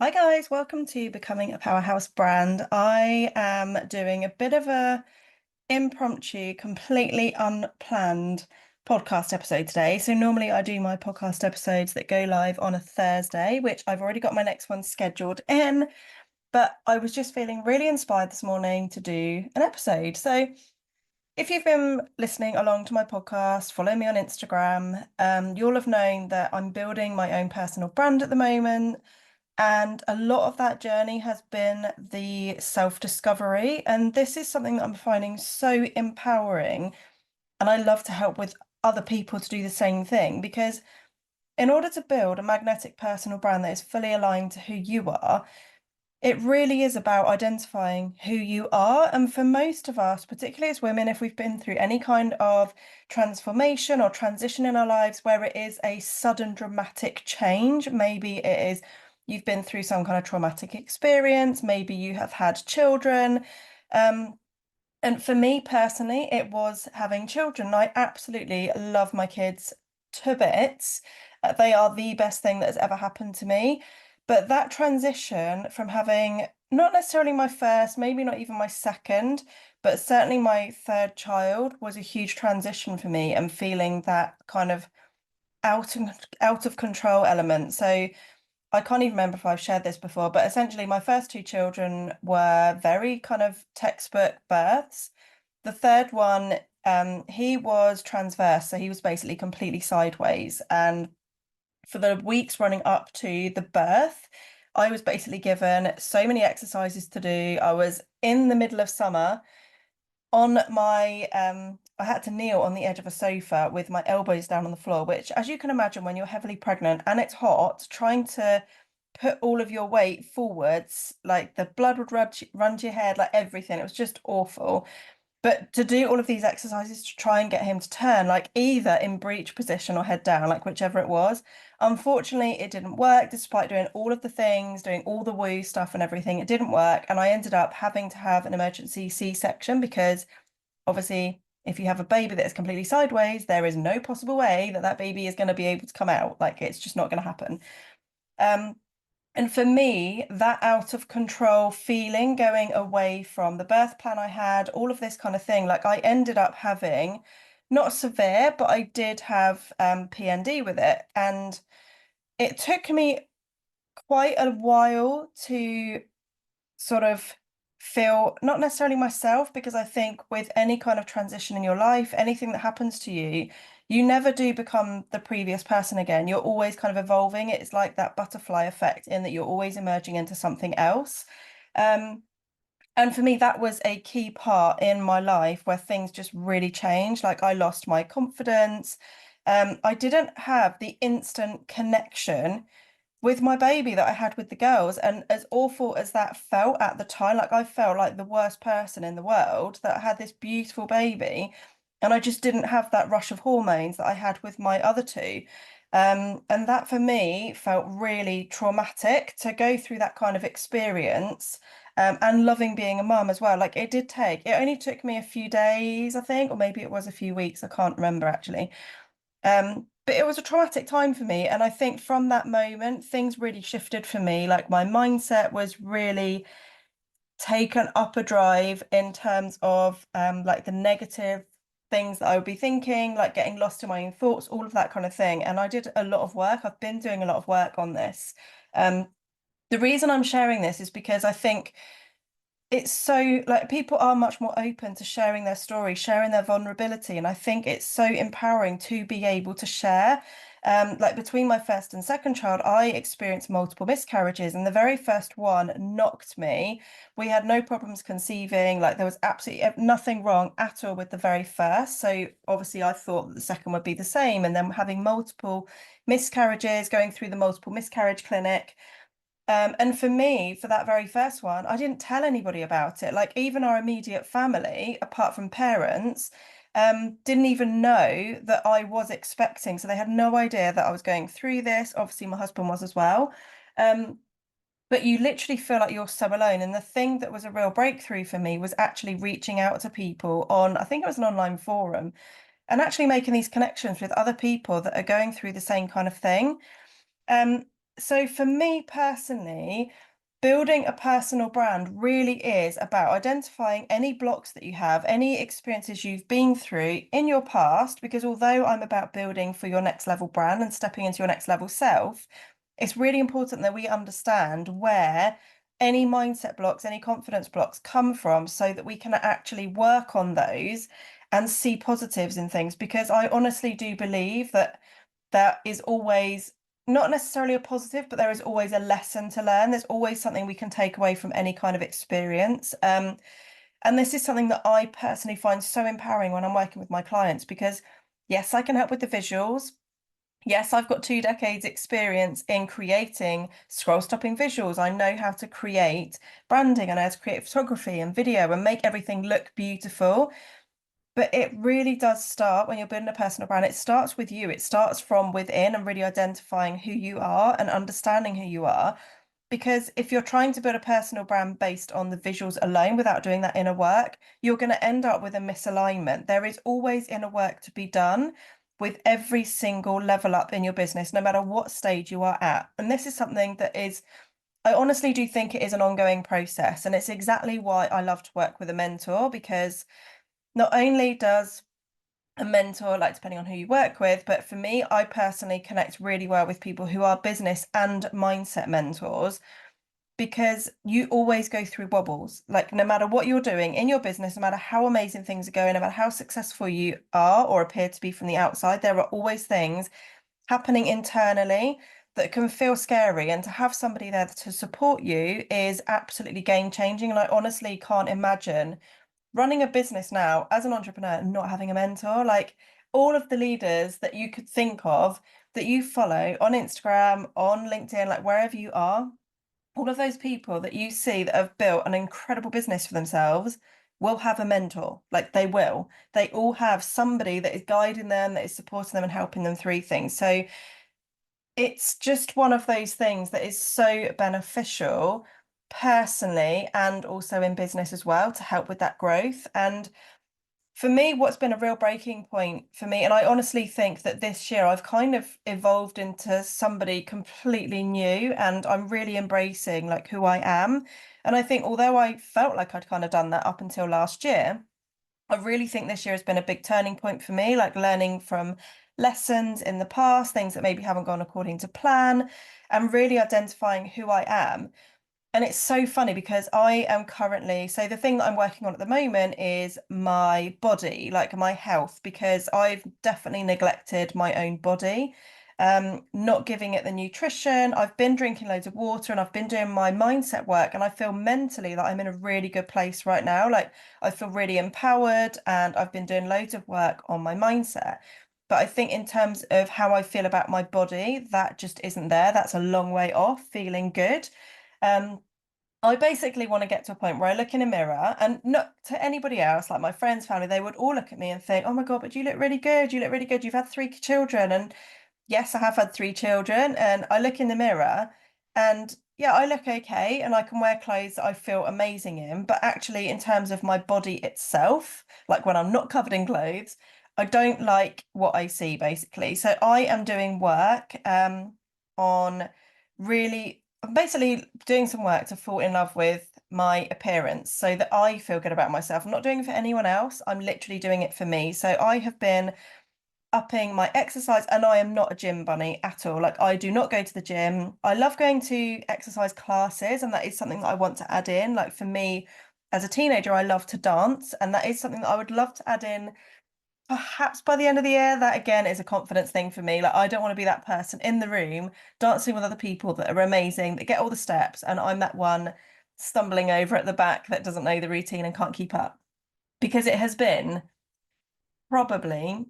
Hi guys, welcome to Becoming a Powerhouse Brand. I am doing a bit of a impromptu, completely unplanned podcast episode today. So normally I do my podcast episodes that go live on a Thursday, which I've already got my next one scheduled in, but I was just feeling really inspired this morning to do an episode. So if you've been listening along to my podcast, follow me on Instagram, you'll have known that I'm building my own personal brand at the moment. And a lot of that journey has been the self-discovery. And this is something that I'm finding so empowering. And I love to help with other people to do the same thing because in order to build a magnetic personal brand that is fully aligned to who you are, it really is about identifying who you are. And for most of us, particularly as women, if we've been through any kind of transformation or transition in our lives where it is a sudden dramatic change, maybe it is you've been through some kind of traumatic experience, maybe you have had children. Um, and for me personally, it was having children. I absolutely love my kids to bits. They are the best thing that has ever happened to me. But that transition from having not necessarily my first, maybe not even my second, but certainly my third child was a huge transition for me and feeling that kind of out and out of control element. So I can't even remember if I've shared this before, but essentially my first two children were very kind of textbook births. The third one, he was transverse, so he was basically completely sideways. And for the weeks running up to the birth, I was basically given so many exercises to do. I was in the middle of summer on my I had to kneel on the edge of a sofa with my elbows down on the floor, which, as you can imagine, when you're heavily pregnant and it's hot, trying to put all of your weight forwards, like the blood would run to your head, like everything. It was just awful. But to do all of these exercises to try and get him to turn, like either in breech position or head down, like whichever it was, unfortunately, it didn't work despite doing all of the things, doing all the woo stuff and everything. It didn't work. And I ended up having to have an emergency C-section because obviously, if you have a baby that is completely sideways, there is no possible way that that baby is going to be able to come out. Like it's just not going to happen. Um, and for me, that out of control feeling going away from the birth plan I had, all of this kind of thing, like I ended up having not severe, but I did have PND with it. And it took me quite a while to sort of feel not necessarily myself, because I think with any kind of transition in your life, anything that happens to you, you never do become the previous person again. You're always kind of evolving. It's like that butterfly effect in that you're always emerging into something else. Um, and for me, that was a key part in my life where things just really changed. Like I lost my confidence. I didn't have the instant connection with my baby that I had with the girls. And as awful as that felt at the time, like I felt like the worst person in the world that had this beautiful baby. And I just didn't have that rush of hormones that I had with my other two. And that for me felt really traumatic to go through that kind of experience. And loving being a mum as well. Like it only took me a few days, I think, or maybe it was a few weeks. I can't remember actually. But it was a traumatic time for me. And I think from that moment, things really shifted for me. Like my mindset was really taken up a drive in terms of like the negative things that I would be thinking, like getting lost in my own thoughts, all of that kind of thing. And I did a lot of work. I've been doing a lot of work on this. Um, the reason I'm sharing this is because I think it's so like people are much more open to sharing their story, sharing their vulnerability, and I think it's so empowering to be able to share. Like between my first and second child, I experienced multiple miscarriages, and the very first one knocked me. We had no problems conceiving, like there was absolutely nothing wrong at all with the very first. So obviously, I thought that the second would be the same, and then having multiple miscarriages, going through the multiple miscarriage clinic. And for me, for that very first one, I didn't tell anybody about it. Like even our immediate family, apart from parents, didn't even know that I was expecting. So they had no idea that I was going through this. Obviously, my husband was as well. Um, but you literally feel like you're so alone. And the thing that was a real breakthrough for me was actually reaching out to people on, I think it was an online forum, and actually making these connections with other people that are going through the same kind of thing. So for me personally, building a personal brand really is about identifying any blocks that you have, any experiences you've been through in your past, because although I'm about building for your next level brand and stepping into your next level self, it's really important that we understand where any mindset blocks, any confidence blocks come from so that we can actually work on those and see positives in things. Because I honestly do believe that there is always not necessarily a positive, but there is always a lesson to learn. There's always something we can take away from any kind of experience. And this is something that I personally find so empowering when I'm working with my clients because, yes, I can help with the visuals. Yes, I've got 2 decades experience in creating scroll stopping visuals. I know how to create branding, I know how to create photography and video and make everything look beautiful. But it really does start when you're building a personal brand. It starts with you. It starts from within and really identifying who you are and understanding who you are. Because if you're trying to build a personal brand based on the visuals alone without doing that inner work, you're going to end up with a misalignment. There is always inner work to be done with every single level up in your business, no matter what stage you are at. And this is something that is, I honestly do think it is an ongoing process. And it's exactly why I love to work with a mentor because not only does a mentor, like depending on who you work with, but for me, I personally connect really well with people who are business and mindset mentors because you always go through wobbles. Like, no matter what you're doing in your business, no matter how amazing things are going, no matter how successful you are or appear to be from the outside, there are always things happening internally that can feel scary. And to have somebody there to support you is absolutely game changing. And I honestly can't imagine running a business now as an entrepreneur and not having a mentor. Like all of the leaders that you could think of that you follow on Instagram, on LinkedIn, like wherever you are, all of those people that you see that have built an incredible business for themselves will have a mentor. Like they will. They all have somebody that is guiding them, that is supporting them and helping them through things. So it's just one of those things that is so beneficial personally and also in business as well to help with that growth. And for me, what's been a real breaking point for me, and I honestly think that this year I've kind of evolved into somebody completely new and I'm really embracing like who I am. And I think although I felt like I'd kind of done that up until last year, I really think this year has been a big turning point for me, like learning from lessons in the past, things that maybe haven't gone according to plan, and really identifying who I am. And it's so funny because I am currently, so the thing that I'm working on at the moment is my body, like my health, because I've definitely neglected my own body, not giving it the nutrition. I've been drinking loads of water and I've been doing my mindset work, and I feel mentally that I'm in a really good place right now. Like I feel really empowered and I've been doing loads of work on my mindset. But I think in terms of how I feel about my body, that just isn't there. That's a long way off feeling good. Um, I basically want to get to a point where I look in a mirror and not to anybody else, like my friends, family, they would all look at me and think, oh my God, but you look really good. You look really good. You've had 3 children. And yes, I have had 3 children. And I look in the mirror and yeah, I look okay and I can wear clothes that I feel amazing in. But actually, in terms of my body itself, like when I'm not covered in clothes, I don't like what I see basically. So I am doing work on really I'm basically doing some work to fall in love with my appearance so that I feel good about myself. I'm not doing it for anyone else. I'm literally doing it for me. So I have been upping my exercise and I am not a gym bunny at all. Like I do not go to the gym. I love going to exercise classes and that is something that I want to add in. Like for me as a teenager, I love to dance and that is something that I would love to add in perhaps by the end of the year. That again is a confidence thing for me. Like I don't want to be that person in the room dancing with other people that are amazing, that get all the steps, and I'm that one stumbling over at the back that doesn't know the routine and can't keep up. Because it has been probably,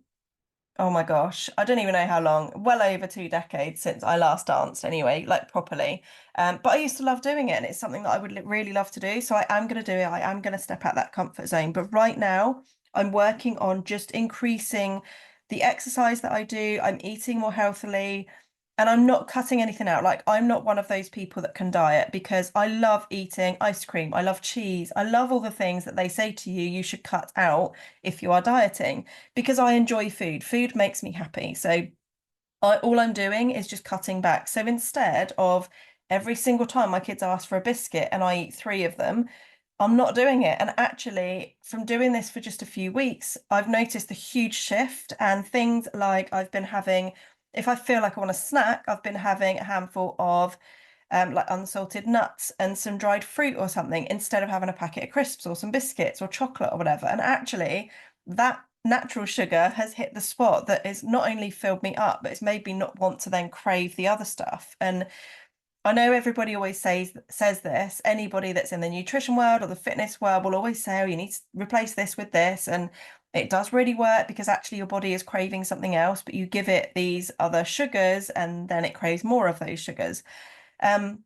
oh my gosh, I don't even know how long, well over 2 decades since I last danced anyway, like properly. But I used to love doing it and it's something that I would really love to do. So I am going to do it. I am going to step out that comfort zone. But right now, I'm working on just increasing the exercise that I do. I'm eating more healthily and I'm not cutting anything out. Like I'm not one of those people that can diet because I love eating ice cream. I love cheese. I love all the things that they say to you, you should cut out if you are dieting because I enjoy food. Food makes me happy. So all I'm doing is just cutting back. So instead of every single time my kids ask for a biscuit and I eat three of them, I'm not doing it. And actually, from doing this for just a few weeks, I've noticed a huge shift. And things like I've been having, if I feel like I want a snack, I've been having a handful of like unsalted nuts and some dried fruit or something instead of having a packet of crisps or some biscuits or chocolate or whatever. And actually, that natural sugar has hit the spot that has not only filled me up, but it's made me not want to then crave the other stuff. And I know everybody always says this. Anybody that's in the nutrition world or the fitness world will always say, "Oh, you need to replace this with this," and it does really work because actually your body is craving something else, but you give it these other sugars and then it craves more of those sugars. Um,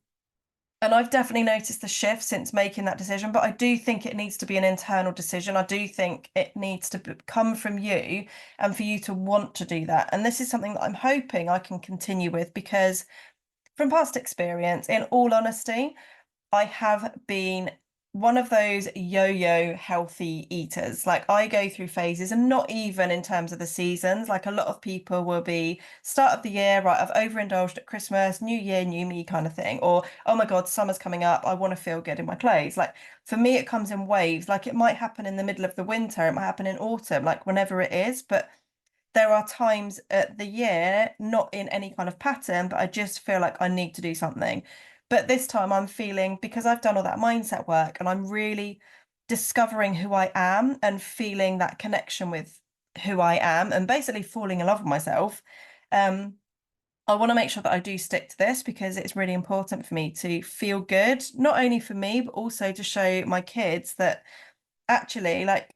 and I've definitely noticed the shift since making that decision, but I do think it needs to be an internal decision. I do think it needs to come from you and for you to want to do that. And this is something that I'm hoping I can continue with because from past experience, in all honesty, I have been one of those yo-yo healthy eaters. Like I go through phases and not even in terms of the seasons. Like a lot of people will be start of the year, right, I've overindulged at Christmas, New Year, new me kind of thing. Or, oh my God, summer's coming up. I want to feel good in my clothes. Like for me, it comes in waves. Like it might happen in the middle of the winter, it might happen in autumn, like whenever it is. But there are times at the year, not in any kind of pattern, but I just feel like I need to do something. But this time I'm feeling, because I've done all that mindset work and I'm really discovering who I am and feeling that connection with who I am and basically falling in love with myself. Um, I want to make sure that I do stick to this because it's really important for me to feel good, not only for me, but also to show my kids that actually like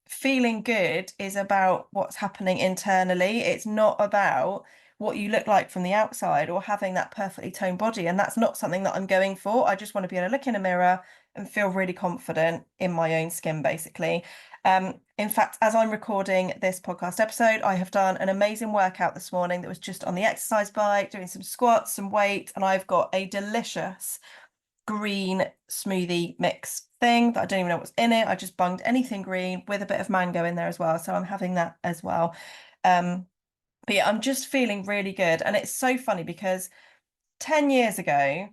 feeling good is about what's happening internally. It's not about what you look like from the outside or having that perfectly toned body. And that's not something that I'm going for. I just want to be able to look in a mirror and feel really confident in my own skin, basically. In fact, as I'm recording this podcast episode, I have done an amazing workout this morning that was just on the exercise bike, doing some squats, some weight, and I've got a delicious green smoothie mix thing that I don't even know what's in it. I just bunged anything green with a bit of mango in there as well. So I'm having that as well. Um, but yeah, I'm just feeling really good. And it's so funny because 10 years ago,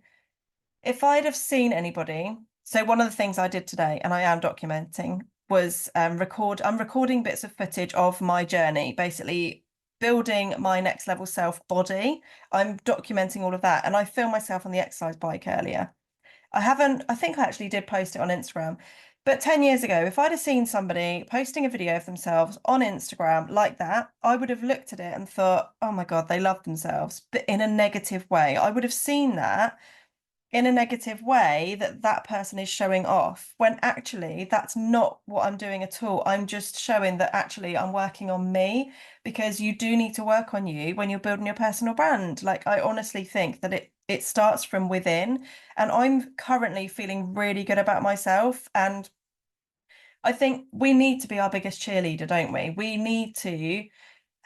if I'd have seen anybody, so one of the things I did today, and I am documenting, was I'm recording bits of footage of my journey, basically building my next level self body. I'm documenting all of that. And I filmed myself on the exercise bike earlier. I think I actually did post it on Instagram. But 10 years ago, if I'd have seen somebody posting a video of themselves on Instagram like that, I would have looked at it and thought, oh my God, they love themselves, but in a negative way. I would have seen that in a negative way that that person is showing off when actually that's not what I'm doing at all. I'm just showing that actually I'm working on me because you do need to work on you when you're building your personal brand. Like I honestly think that it starts from within and I'm currently feeling really good about myself and I think we need to be our biggest cheerleader, don't we? We need to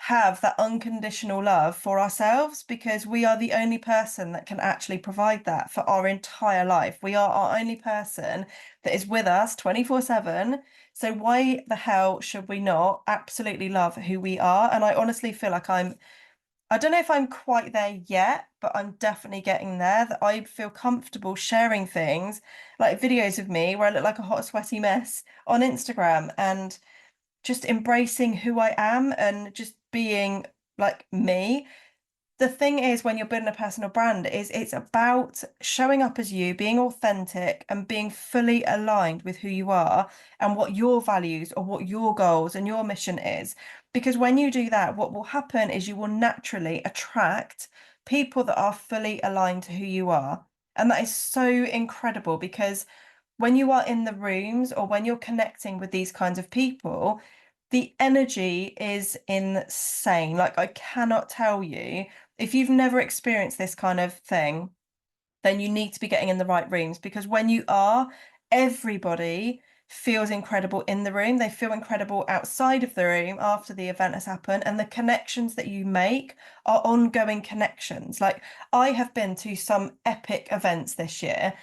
have that unconditional love for ourselves because we are the only person that can actually provide that for our entire life. We are our only person that is with us 24/7. So why the hell should we not absolutely love who we are? And I honestly feel like I don't know if I'm quite there yet, but I'm definitely getting there that I feel comfortable sharing things like videos of me where I look like a hot, sweaty mess on Instagram and just embracing who I am and just being like me. The thing is, when you're building a personal brand, is it's about showing up as you, being authentic and being fully aligned with who you are and what your values or what your goals and your mission is. Because when you do that, what will happen is you will naturally attract people that are fully aligned to who you are. And that is so incredible because when you are in the rooms or when you're connecting with these kinds of people, the energy is insane. Like, I cannot tell you, if you've never experienced this kind of thing, then you need to be getting in the right rooms because when you are, everybody feels incredible in the room. They feel incredible outside of the room after the event has happened. And the connections that you make are ongoing connections. Like, I have been to some epic events this year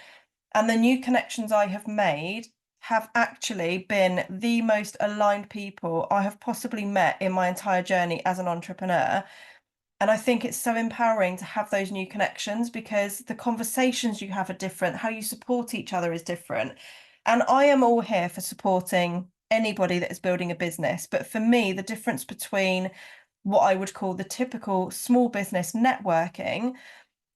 and the new connections I have made have actually been the most aligned people I have possibly met in my entire journey as an entrepreneur. And I think it's so empowering to have those new connections because the conversations you have are different, how you support each other is different. And I am all here for supporting anybody that is building a business. But for me, the difference between what I would call the typical small business networking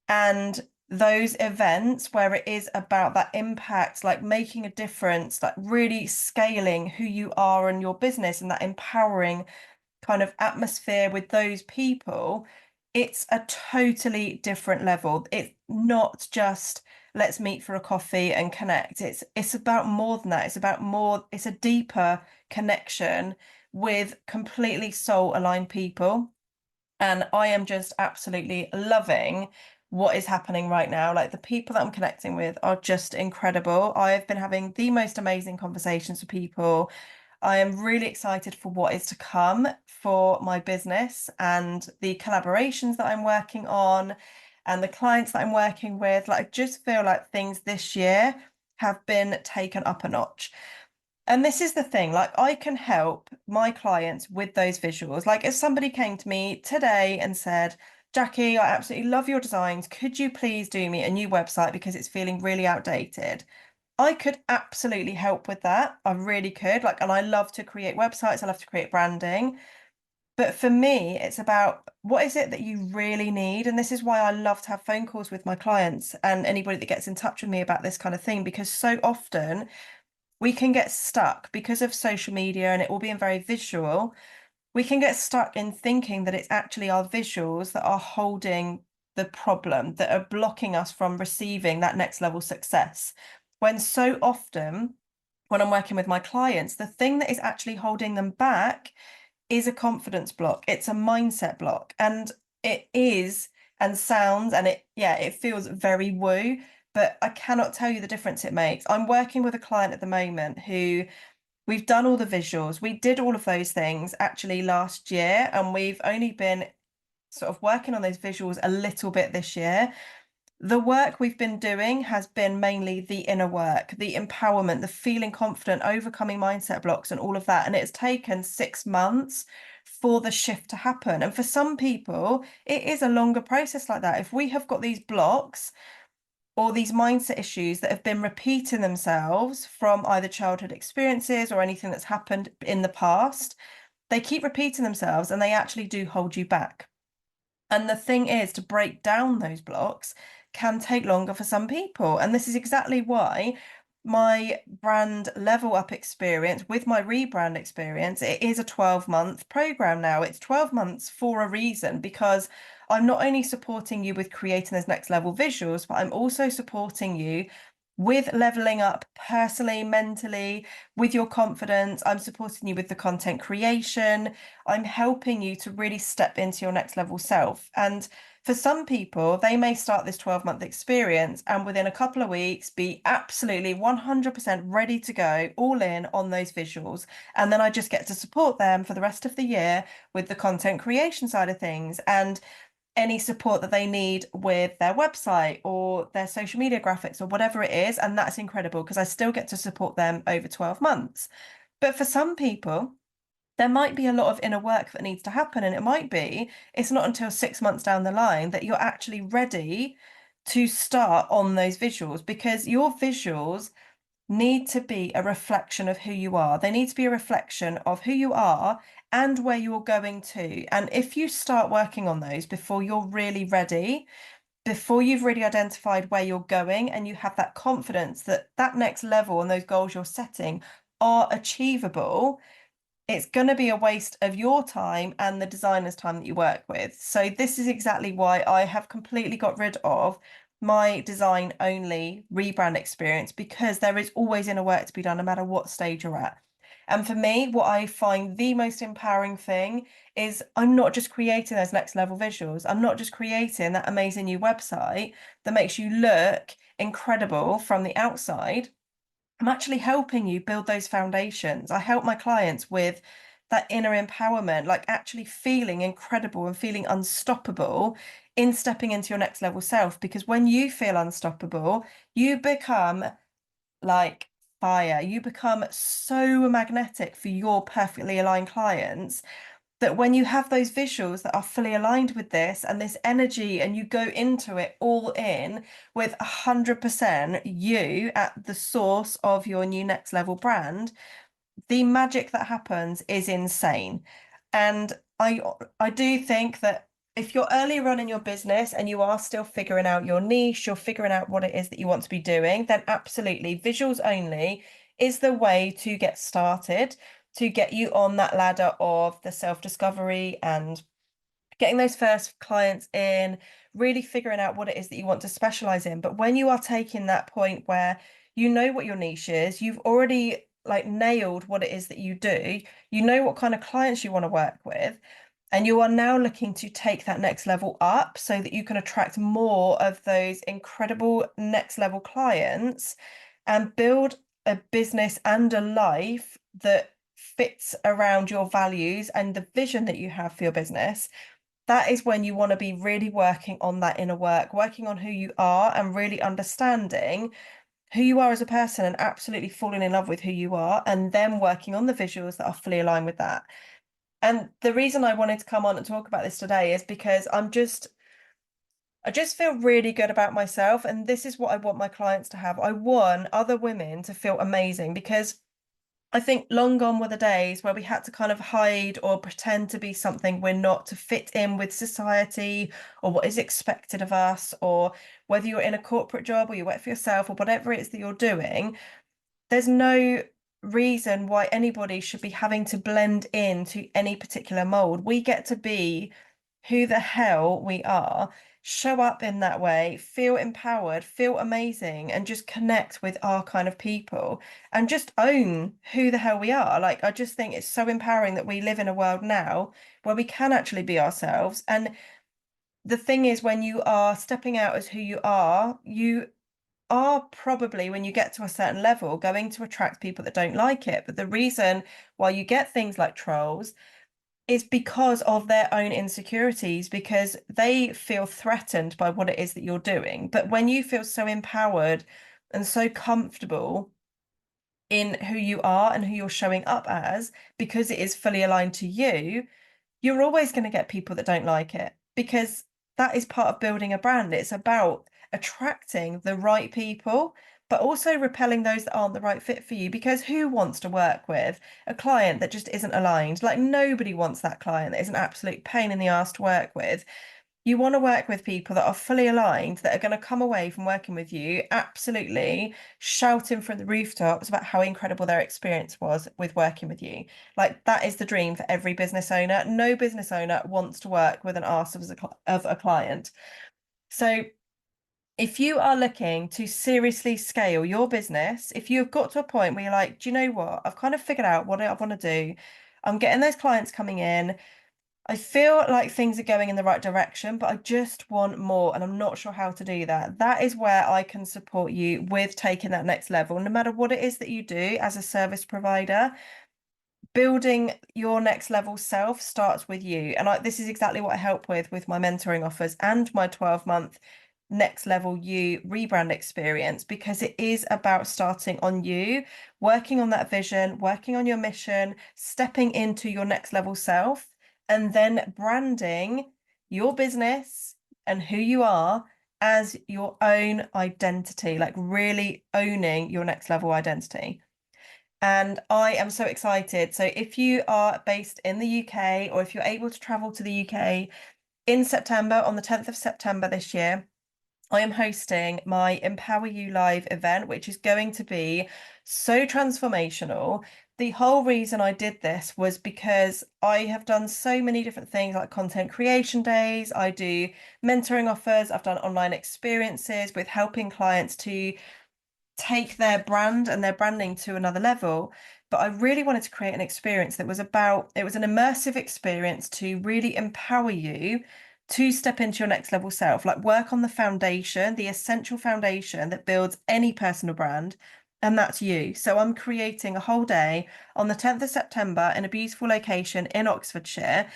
and those events where it is about that impact, like making a difference, like really scaling who you are and your business and that empowering kind of atmosphere with those people, it's a totally different level. It's not just let's meet for a coffee and connect. It's about more than that. It's about more, it's a deeper connection with completely soul aligned people. And I am just absolutely loving what is happening right now. Like the people that I'm connecting with are just incredible. I have been having the most amazing conversations with people. I am really excited for what is to come for my business and the collaborations that I'm working on and the clients that I'm working with. Like, I just feel like things this year have been taken up a notch. And this is the thing, like I can help my clients with those visuals. Like if somebody came to me today and said, Jackie, I absolutely love your designs. Could you please do me a new website because it's feeling really outdated? I could absolutely help with that. I really could. Like, and I love to create websites. I love to create branding. But for me, it's about what is it that you really need? And this is why I love to have phone calls with my clients and anybody that gets in touch with me about this kind of thing, because so often we can get stuck because of social media and it all being very visual. We can get stuck in thinking that it's actually our visuals that are holding the problem, that are blocking us from receiving that next level success. When so often, when I'm working with my clients, the thing that is actually holding them back is a confidence block. It's a mindset block. And it is and sounds and it feels very woo, but I cannot tell you the difference it makes. I'm working with a client at the moment who we've done all the visuals. We did all of those things actually last year, and we've only been sort of working on those visuals a little bit this year. The work we've been doing has been mainly the inner work, the empowerment, the feeling confident, overcoming mindset blocks, and all of that. And it's taken 6 months for the shift to happen. And for some people, it is a longer process like that. If we have got these blocks or these mindset issues that have been repeating themselves from either childhood experiences or anything that's happened in the past, they keep repeating themselves and they actually do hold you back. And the thing is, to break down those blocks can take longer for some people. And this is exactly why my brand level up experience with my rebrand experience, it is a 12-month program now. It's 12 months for a reason, because I'm not only supporting you with creating those next level visuals, but I'm also supporting you with leveling up personally, mentally, with your confidence. I'm supporting you with the content creation. I'm helping you to really step into your next level self. And for some people, they may start this 12-month experience and within a couple of weeks be absolutely 100% ready to go, all in on those visuals. And then I just get to support them for the rest of the year with the content creation side of things and any support that they need with their website or their social media graphics or whatever it is. And that's incredible because I still get to support them over 12 months. But for some people, there might be a lot of inner work that needs to happen. And it might be it's not until 6 months down the line that you're actually ready to start on those visuals, because your visuals need to be a reflection of who you are. They need to be a reflection of who you are and where you're going to. And if you start working on those before you're really ready, before you've really identified where you're going and you have that confidence that that next level and those goals you're setting are achievable, it's going to be a waste of your time and the designer's time that you work with. So this is exactly why I have completely got rid of my design only rebrand experience, because there is always inner work to be done no matter what stage you're at. And for me, what I find the most empowering thing is I'm not just creating those next level visuals. I'm not just creating that amazing new website that makes you look incredible from the outside. I'm actually helping you build those foundations. I help my clients with that inner empowerment, like actually feeling incredible and feeling unstoppable in stepping into your next level self. Because when you feel unstoppable, you become like fire. You become so magnetic for your perfectly aligned clients. that when you have those visuals that are fully aligned with this and this energy, and you go into it all in with 100% you at the source of your new next level brand, the magic that happens is insane. And I do think that if you're earlier on in your business and you are still figuring out your niche, you're figuring out what it is that you want to be doing, then absolutely visuals only is the way to get started, to get you on that ladder of the self-discovery and getting those first clients in, really figuring out what it is that you want to specialize in. But when you are taking that point where you know what your niche is, you've already like nailed what it is that you do, you know what kind of clients you want to work with, and you are now looking to take that next level up so that you can attract more of those incredible next level clients and build a business and a life that fits around your values and the vision that you have for your business. That is when you want to be really working on that inner work, working on who you are and really understanding who you are as a person and absolutely falling in love with who you are, and then working on the visuals that are fully aligned with that. And the reason I wanted to come on and talk about this today is because I just feel really good about myself. And this is what I want my clients to have. I want other women to feel amazing, because I think long gone were the days where we had to kind of hide or pretend to be something we're not to fit in with society or what is expected of us, or whether you're in a corporate job or you work for yourself or whatever it is that you're doing, there's no reason why anybody should be having to blend into any particular mold. We get to be who the hell we are, show up in that way, feel empowered, feel amazing, and just connect with our kind of people and just own who the hell we are. Like, I just think it's so empowering that we live in a world now where we can actually be ourselves. And the thing is, when you are stepping out as who you are probably, when you get to a certain level, going to attract people that don't like it. But the reason why you get things like trolls is because of their own insecurities, because they feel threatened by what it is that you're doing. But when you feel so empowered and so comfortable in who you are and who you're showing up as, because it is fully aligned to you, you're always going to get people that don't like it, because that is part of building a brand. It's about attracting the right people, but also repelling those that aren't the right fit for you. Because who wants to work with a client that just isn't aligned? Like, nobody wants that client that is an absolute pain in the ass to work with. You want to work with people that are fully aligned, that are going to come away from working with you absolutely shouting from the rooftops about how incredible their experience was with working with you. Like, that is the dream for every business owner. No business owner wants to work with an arse of a client. So if you are looking to seriously scale your business, if you've got to a point where you're like, do you know what? I've kind of figured out what I want to do. I'm getting those clients coming in. I feel like things are going in the right direction, but I just want more, and I'm not sure how to do that. That is where I can support you with taking that next level, no matter what it is that you do as a service provider. Building your next level self starts with you. And this is exactly what I help with my mentoring offers and my 12-month next level you rebrand experience, because it is about starting on you, working on that vision, working on your mission, stepping into your next level self, and then branding your business and who you are as your own identity, like really owning your next level identity. And I am so excited. So if you are based in the UK, or if you're able to travel to the UK in September, on the 10th of September this year, I am hosting my Empower You Live event, which is going to be so transformational. The whole reason I did this was because I have done so many different things, like content creation days, I do mentoring offers, I've done online experiences with helping clients to take their brand and their branding to another level. But I really wanted to create an experience that was it was an immersive experience to really empower you to step into your next level self, like work on the foundation, the essential foundation that builds any personal brand. And that's you. So I'm creating a whole day on the 10th of September in a beautiful location in Oxfordshire.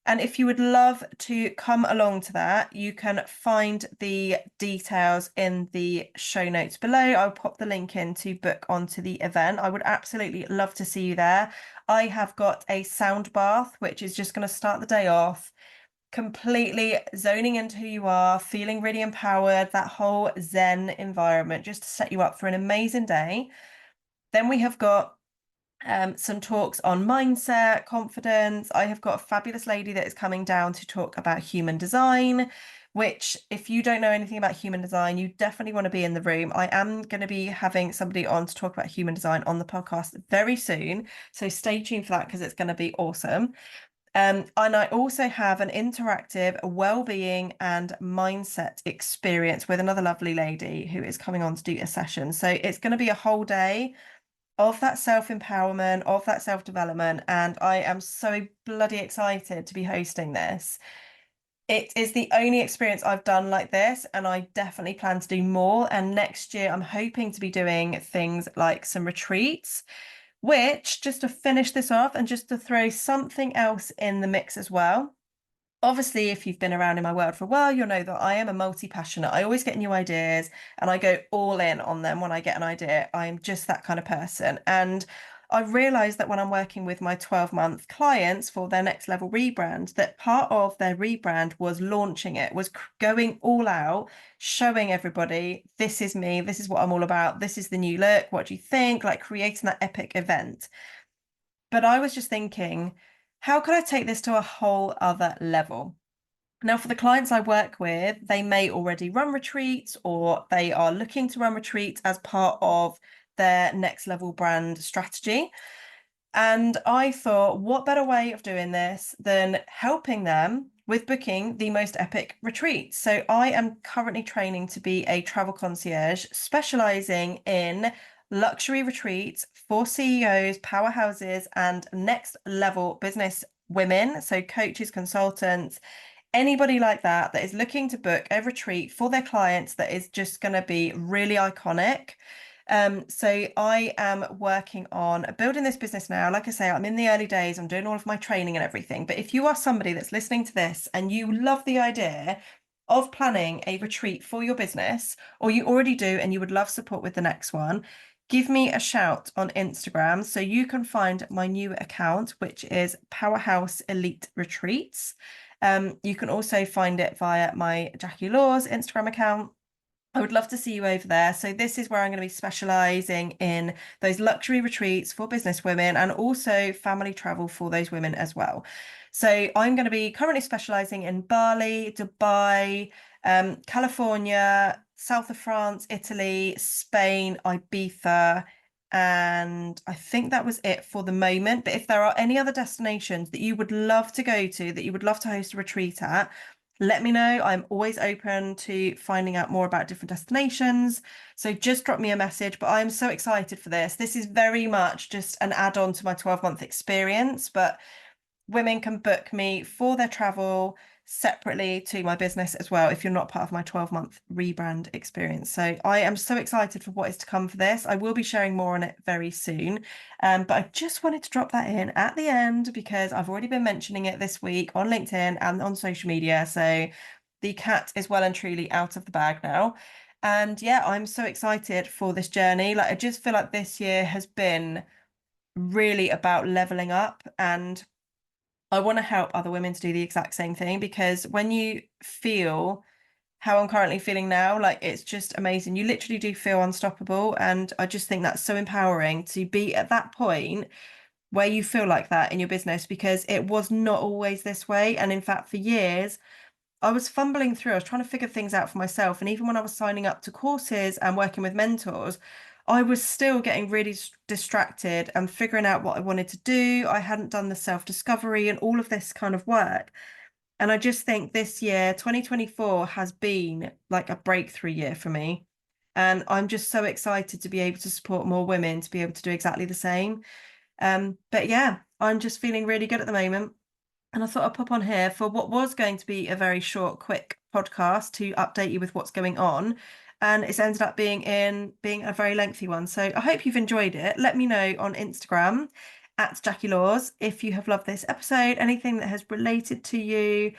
And if you would love to come along to that, you can find the details in the show notes below. I'll pop the link in to book onto the event. I would absolutely love to see you there. I have got a sound bath, which is just going to start the day off completely zoning into who you are, feeling really empowered, that whole Zen environment, just to set you up for an amazing day. Then we have got some talks on mindset, confidence. I have got a fabulous lady that is coming down to talk about human design, which, if you don't know anything about human design, you definitely want to be in the room. I am going to be having somebody on to talk about human design on the podcast very soon. So stay tuned for that because it's going to be awesome. And I also have an interactive well-being and mindset experience with another lovely lady who is coming on to do a session. So it's going to be a whole day of that self-empowerment, of that self-development, and I am so bloody excited to be hosting this. It is the only experience I've done like this, and I definitely plan to do more. And next year, I'm hoping to be doing things like some retreats, which, just to finish this off and just to throw something else in the mix as well. Obviously, if you've been around in my world for a while, you'll know that I am a multi-passionate. I always get new ideas and I go all in on them when I get an idea. I'm just that kind of person. And I realized that when I'm working with my 12-month clients for their next level rebrand, that part of their rebrand was launching it, was going all out, showing everybody, this is me, this is what I'm all about, this is the new look, what do you think? Like creating that epic event. But I was just thinking, how could I take this to a whole other level? Now, for the clients I work with, they may already run retreats or they are looking to run retreats as part of their next level brand strategy. And I thought, what better way of doing this than helping them with booking the most epic retreats? So I am currently training to be a travel concierge, specializing in luxury retreats for CEOs, powerhouses, and next level business women. So coaches, consultants, anybody like that that is looking to book a retreat for their clients that is just going to be really iconic. So I am working on building this business now. Like I say, I'm in the early days, I'm doing all of my training and everything. But if you are somebody that's listening to this and you love the idea of planning a retreat for your business, or you already do and you would love support with the next one, give me a shout on Instagram so you can find my new account, which is Powerhouse Elite Retreats. You can also find it via my Jackie Laws Instagram account. I would love to see you over there. So this is where I'm going to be specializing in those luxury retreats for business women and also family travel for those women as well. So I'm going to be currently specializing in Bali, Dubai, California, south of France, Italy, Spain, Ibiza, and I think that was it for the moment. But if there are any other destinations that you would love to go to, that you would love to host a retreat at, let me know. I'm always open to finding out more about different destinations. So just drop me a message. But I'm so excited for this. This is very much just an add-on to my 12-month experience, but women can book me for their travel separately to my business as well if you're not part of my 12-month rebrand experience. So I am so excited for what is to come for this. I will be sharing more on it very soon. But I just wanted to drop that in at the end because I've already been mentioning it this week on LinkedIn and on social media. So the cat is well and truly out of the bag now. And yeah, I'm so excited for this journey. Like I just feel like this year has been really about leveling up, and I want to help other women to do the exact same thing, because when you feel how I'm currently feeling now, like it's just amazing. You literally do feel unstoppable. And I just think that's so empowering to be at that point where you feel like that in your business, because it was not always this way. And in fact, for years, I was fumbling through, I was trying to figure things out for myself. And even when I was signing up to courses and working with mentors, I was still getting really distracted and figuring out what I wanted to do. I hadn't done the self-discovery and all of this kind of work. And I just think this year, 2024, has been like a breakthrough year for me. And I'm just so excited to be able to support more women to be able to do exactly the same. But yeah, I'm just feeling really good at the moment. And I thought I'd pop on here for what was going to be a very short, quick podcast to update you with what's going on. And it's ended up being a very lengthy one. So I hope you've enjoyed it. Let me know on Instagram. at Jackie Laws if you have loved this episode, anything that has related to you.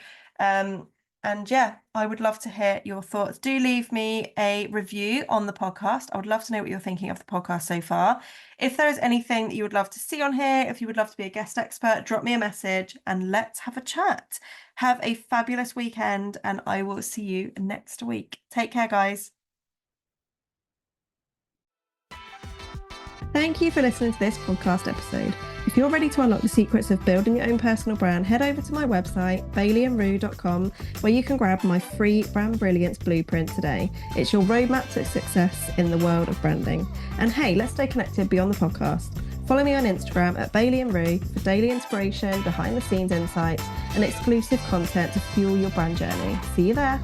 And yeah, I would love to hear your thoughts. Do leave me a review on the podcast. I would love to know what you're thinking of the podcast so far. If there is anything that you would love to see on here, if you would love to be a guest expert, drop me a message and let's have a chat. Have a fabulous weekend and I will see you next week. Take care, guys. Thank you for listening to this podcast episode. If you're ready to unlock the secrets of building your own personal brand, head over to my website, baileyandrue.com, where you can grab my free Brand Brilliance Blueprint today. It's your roadmap to success in the world of branding. And hey, let's stay connected beyond the podcast. Follow me on Instagram at baileyandrue for daily inspiration, behind the scenes insights, and exclusive content to fuel your brand journey. See you there.